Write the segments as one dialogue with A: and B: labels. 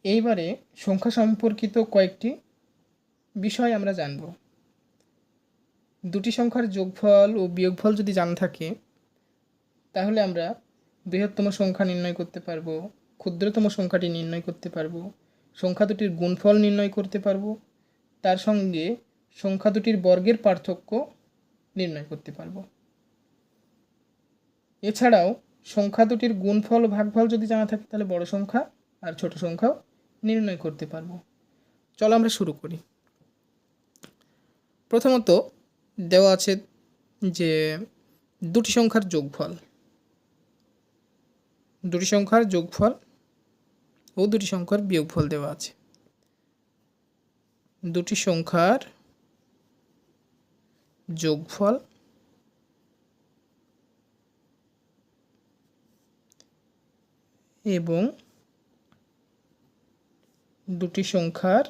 A: এইবারে সংখ্যা সম্পর্কিত কয়েকটি বিষয় আমরা জানব। দুটি সংখ্যার যোগফল ও বিয়োগফল যদি জানা থাকে তাহলে আমরা বৃহত্তম সংখ্যা নির্ণয় করতে পারবো, ক্ষুদ্রতম সংখ্যাটি নির্ণয় করতে পারবো, সংখ্যা দুটির গুণফল নির্ণয় করতে পারবো, তার সঙ্গে সংখ্যা দুটির বর্গের পার্থক্য নির্ণয় করতে পারবো। এছাড়াও সংখ্যা দুটির গুণফল ও ভাগফল যদি জানা থাকে তাহলে বড় সংখ্যা আর ছোট সংখ্যাও নির্ণয় করতে পারবো। চলো আমরা শুরু করি। প্রথমত দেওয়া আছে যে দুটি সংখ্যার যোগফল ও দুটি সংখ্যার বিয়োগফল দেওয়া আছে। দুটি সংখ্যার যোগফল এবং দুটি সংখ্যার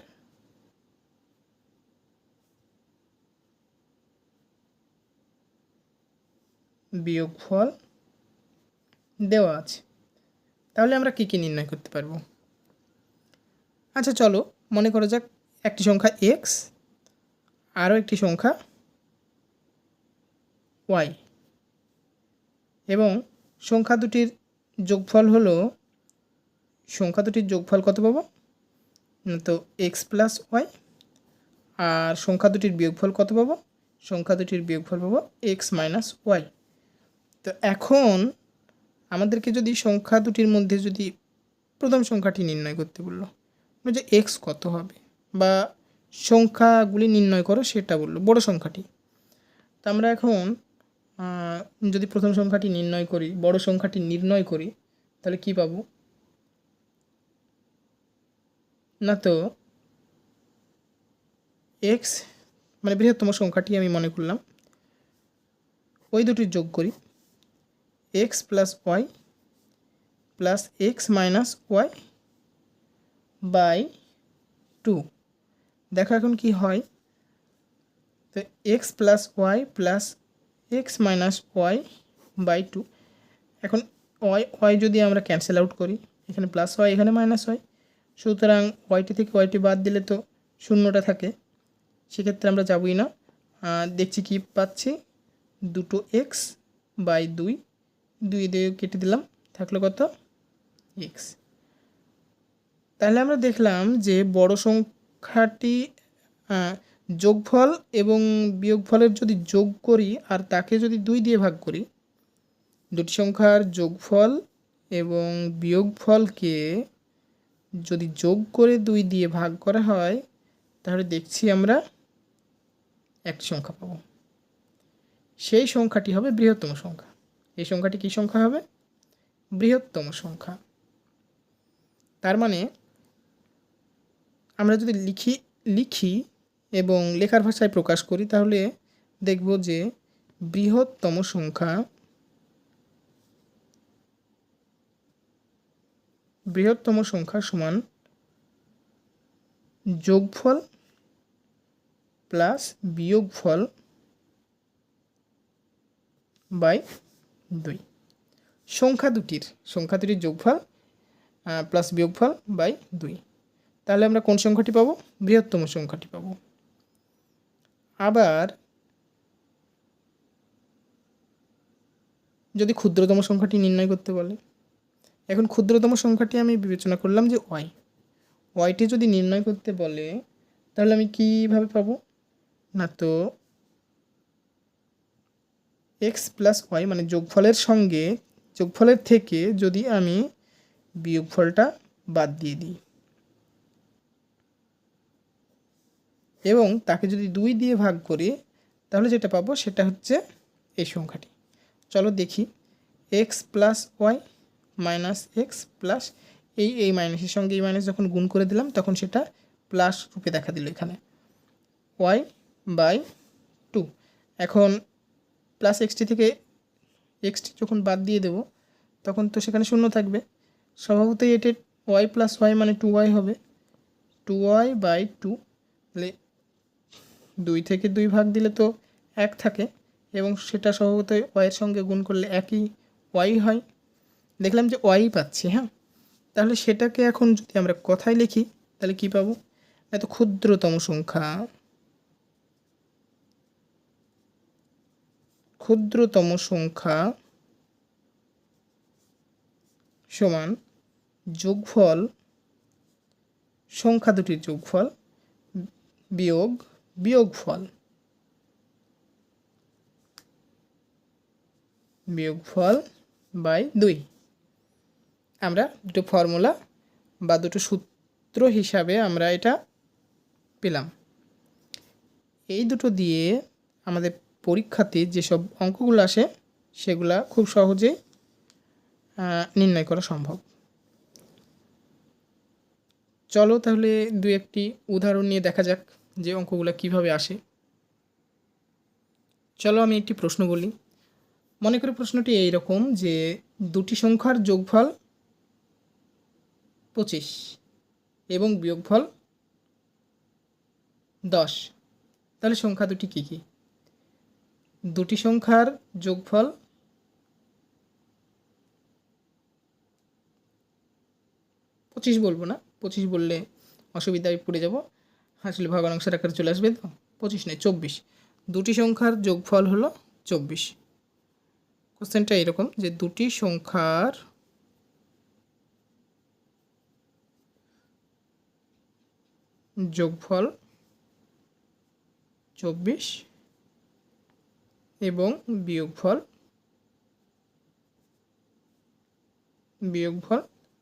A: বিয়োগফল দেওয়া আছে। তাহলে আমরা কি নির্ণয় করতে পারবো? আচ্ছা চলো মনে করা যাক একটি সংখ্যা x আরও একটি সংখ্যা y এবং সংখ্যা দুটির যোগফল হলো, সংখ্যা দুটির যোগফল কত পাবো? তো x প্লাস ওয়াই। আর সংখ্যা দুটির বিয়োগফল কত পাবো? সংখ্যা দুটির বিয়োগফল পাবো x মাইনাস ওয়াই। তো এখন আমাদেরকে যদি সংখ্যা দুটির মধ্যে যদি প্রথম সংখ্যাটি নির্ণয় করতে বললো যে x কত হবে বা সংখ্যাগুলি নির্ণয় করো সেটা বললো, বড় সংখ্যাটি। তো আমরা এখন যদি প্রথম সংখ্যাটি নির্ণয় করি, বড় সংখ্যাটি নির্ণয় করি, তাহলে কি পাবো? না তো x মানে বৃহত্তম সংখ্যাটি আমি মনে করলাম, ওই দুটির যোগ করি x plus y plus x minus y by 2। দেখো এখন কি হয়, তো x plus y plus x minus y by 2। এখন ওয়াই যদি আমরা ক্যান্সেল আউট করি, এখানে প্লাস ওয়াই এখানে মাইনাস ওয়াই, সুতরাং ওয়াইটি থেকে ওয়াইটি বাদ দিলে তো শূন্যটা থাকে, সেক্ষেত্রে আমরা যাবই না। দেখছি কি পাচ্ছি, দুটো এক্স বাই 2, 2 দিয়ে কেটে দিলাম, থাকলো কত? এক্স। তাহলে আমরা দেখলাম যে বড় সংখ্যাটি যোগফল এবং বিয়োগফলের যদি যোগ করি আর তাকে যদি 2 দিয়ে ভাগ করি, দুটি সংখ্যার যোগফল এবং বিয়োগফলকে যদি যোগ করে 2 দিয়ে ভাগ করা হয় তাহলে দেখছি আমরা একটি সংখ্যা পাবো। সেই সংখ্যাটি হবে বৃহত্তম সংখ্যা। এই সংখ্যাটি কী সংখ্যা হবে? বৃহত্তম সংখ্যা। তার মানে আমরা যদি লিখি এবং লেখার ভাষায় প্রকাশ করি তাহলে দেখব যে বৃহত্তম সংখ্যা সমান যোগফল প্লাস বিয়োগফল বাই 2। সংখ্যা দুটির যোগফল প্লাস বিয়োগফল বাই 2। তাহলে আমরা কোন সংখ্যাটি পাবো? বৃহত্তম সংখ্যাটি পাবো। আবার যদি ক্ষুদ্রতম সংখ্যাটি নির্ণয় করতে বলে, এখন ক্ষুদ্রতম সংখ্যাটি আমি বিবেচনা করলাম যে ওয়াইটি যদি নির্ণয় করতে বলে তাহলে আমি কীভাবে পাবো? না তো এক্স প্লাস ওয়াই মানে যোগফলের থেকে যদি আমি বিয়োগফলটা বাদ দিয়ে দিই এবং তাকে যদি 2 দিয়ে ভাগ করি তাহলে যেটা পাবো সেটা হচ্ছে এই সংখ্যাটি। চলো দেখি, x plus y minus x plus এই মাইনাসের সঙ্গে এই মাইনাস যখন গুণ করে দিলাম তখন সেটা প্লাস রূপে দেখা দিল এখানে, ওয়াই বাই 2। এখন প্লাস এক্সটি থেকে এক্সটি যখন বাদ দিয়ে দেব তখন তো সেখানে শূন্য থাকবে, স্বভাবতই এটি ওয়াই প্লাস ওয়াই মানে 2y হবে, 2y বাই 2। তাহলে 2 থেকে 2 ভাগ দিলে তো 1 থাকে এবং সেটা স্বভাবতই ওয়াইয়ের সঙ্গে গুণ করলে একই ওয়াই হয়। দেখলাম যে ওয়াই পাচ্ছি। হ্যাঁ, তাহলে সেটাকে এখন যদি আমরা কথায় লিখি তাহলে কি পাবো? এত ক্ষুদ্রতম সংখ্যা, ক্ষুদ্রতম সংখ্যা সমান যোগফল সংখ্যা দুটির যোগফল বিয়োগ বিয়োগফল, বিয়োগফল বাই 2। আমরা দুটো ফর্মুলা বা দুটো সূত্র হিসাবে আমরা এটা পেলাম। এই দুটো দিয়ে আমাদের পরীক্ষাতে যেসব অঙ্কগুলো আসে সেগুলা খুব সহজেই নির্ণয় করা সম্ভব। চলো তাহলে দু একটি উদাহরণ নিয়ে দেখা যাক যে অঙ্কগুলো কিভাবে আসে। চলো আমি একটি প্রশ্ন বলি। মনে করি প্রশ্নটি এইরকম যে দুটি সংখ্যার যোগফল 25 এবং বিয়োগফল 10। তাহলে সংখ্যা দুটি কী কী? দুটি সংখ্যার যোগফল 25 বলবো না, 25 বললে অসুবিধায় পড়ে যাব, আসলে ভগ্নাংশের আকারে চলে আসবে, তো 25 নয় 24। দুটি সংখ্যার যোগফল হলো 24। কোশ্চেনটা এরকম যে দুটি সংখ্যার যোগফল 24 এবং বিয়োগফল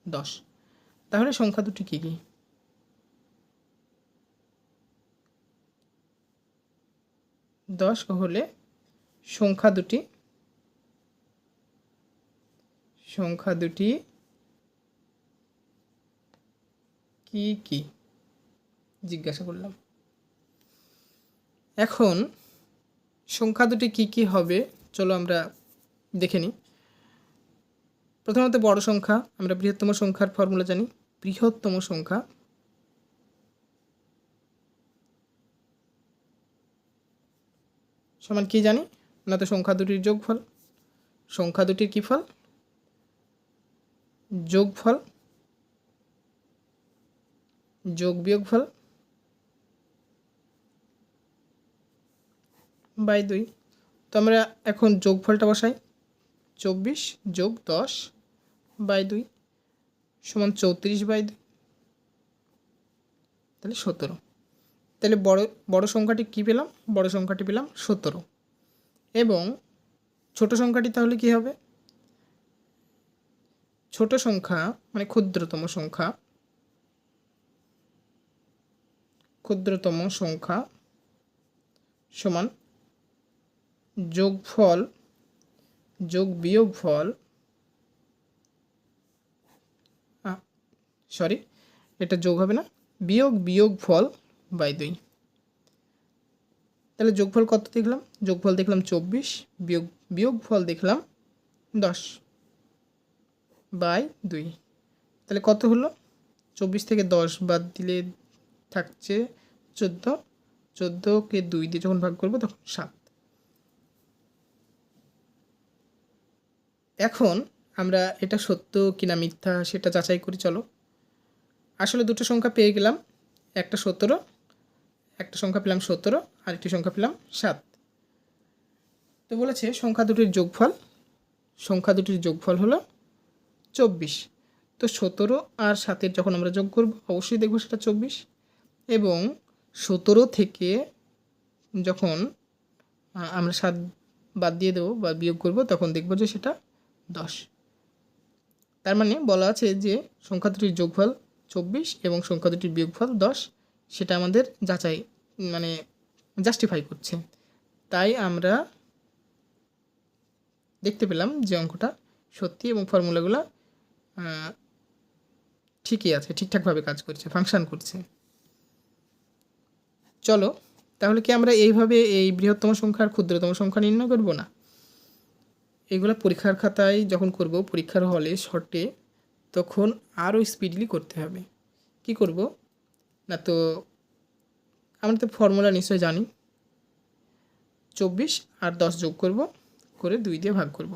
A: 10। তাহলে সংখ্যা দুটি কী কী? দশ হলে সংখ্যা দুটি কি কি জিজ্ঞাসা করলাম। এখন সংখ্যা দুটি কি কি হবে চলো আমরা দেখে নিই। প্রথমত বড় সংখ্যা, আমরা বৃহত্তম সংখ্যার ফর্মুলা জানি। বৃহত্তম সংখ্যা সমান কি জানি না, তো সংখ্যা দুটির যোগফল। সংখ্যা দুটির কি ফল? যোগফল যোগ বিয়োগফল বাই 2। তো আমরা এখন যোগফলটা বসাই। 24 যোগ 10 বাই 2 সমান 34 বাই 2, তাহলে 17। তাহলে বড় সংখ্যাটি কি পেলাম? বড় সংখ্যাটি পেলাম 17। এবং ছোট সংখ্যাটি তাহলে কি হবে? ছোট সংখ্যা মানে ক্ষুদ্রতম সংখ্যা সমান যোগফল যোগ বিয়োগফল, সরি এটা যোগ হবে না, বিয়োগ বিয়োগফল বাই 2। তাহলে যোগফল কত দেখলাম? যোগফল দেখলাম 24, বিয়োগফল দেখলাম 10 বাই 2। তাহলে কত হলো? 24 থেকে 10 বাদ দিলে থাকছে 14। 14কে 2 দিয়ে যখন ভাগ করবো তখন 7। এখন আমরা এটা সত্য কিনা মিথ্যা সেটা যাচাই করি। চলো, আসলে দুটো সংখ্যা পেয়ে গেলাম, একটা 17, একটা সংখ্যা পেলাম 17 আর একটি সংখ্যা পেলাম 7। তো বলেছে সংখ্যা দুটির যোগফল হলো 24। তো 17 আর 7 যখন আমরা যোগ করব অবশ্যই দেখব সেটা 24, এবং 17 থেকে যখন আমরা 7 বাদ দিয়ে দেবো বা বিয়োগ করব তখন দেখব যে সেটা 10। তার মানে বলা আছে যে সংখ্যা দুটির যোগফল 24 এবং সংখ্যা দুটির বিয়োগফল 10, সেটা আমাদের যাচাই মানে জাস্টিফাই করছে। তাই আমরা দেখতে পেলাম যে অঙ্কটা সত্যি এবং ফর্মুলাগুলো ঠিকই আছে, ঠিকঠাকভাবে কাজ করছে, ফাংশন করছে। চলো তাহলে কি আমরা এইভাবে এই বৃহত্তম সংখ্যা আর ক্ষুদ্রতম সংখ্যা নির্ণয় করব না? এগুলো পরীক্ষার খাতায় যখন করব, পরীক্ষার হলে শর্টে, তখন আরও স্পিডলি করতে হবে। কি করব না, তো আমরা তো ফর্মুলা নিশ্চয়ই জানি। 24 আর 10 যোগ করব, করে 2 দিয়ে ভাগ করব।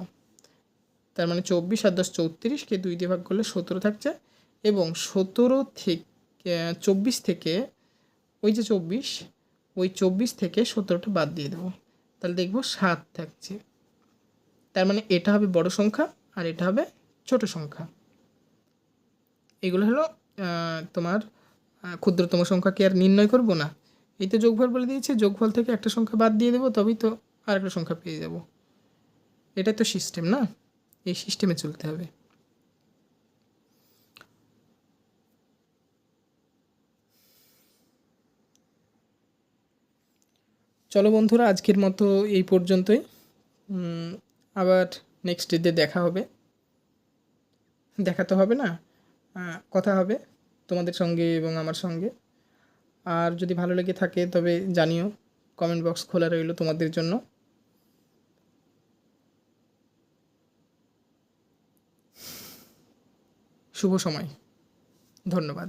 A: তার মানে 24 আর 10 34, কে 2 দিয়ে ভাগ করলে 17 থাকছে, এবং 24 থেকে ওই যে 24, ওই 24 থেকে 17টা বাদ দিয়ে দেবো, তাহলে দেখব 7 থাকছে। তার মানে এটা হবে বড় সংখ্যা আর এটা হবে ছোট সংখ্যা। এগুলো হলো তোমার ক্ষুদ্রতম সংখ্যা। কি আর নির্ণয় করব না? এই তো যোগফল বলে দিয়েছে, যোগফল থেকে একটা সংখ্যা বাদ দিয়ে দেবো, তবেই তো আরেকটা সংখ্যা পেয়ে যাব। এটা তো সিস্টেম না, এই সিস্টেমে চলতে হবে। চলো বন্ধুরা, আজকের মতো এই পর্যন্তই। আবার নেক্সট ডেতে দেখা হবে। দেখা তো হবে না, কথা হবে তোমাদের সঙ্গে এবং আমার সঙ্গে। আর যদি ভালো লেগে থাকে তবে জানিও, কমেন্ট বক্স খোলা রইল তোমাদের জন্য। শুভ সময়, ধন্যবাদ।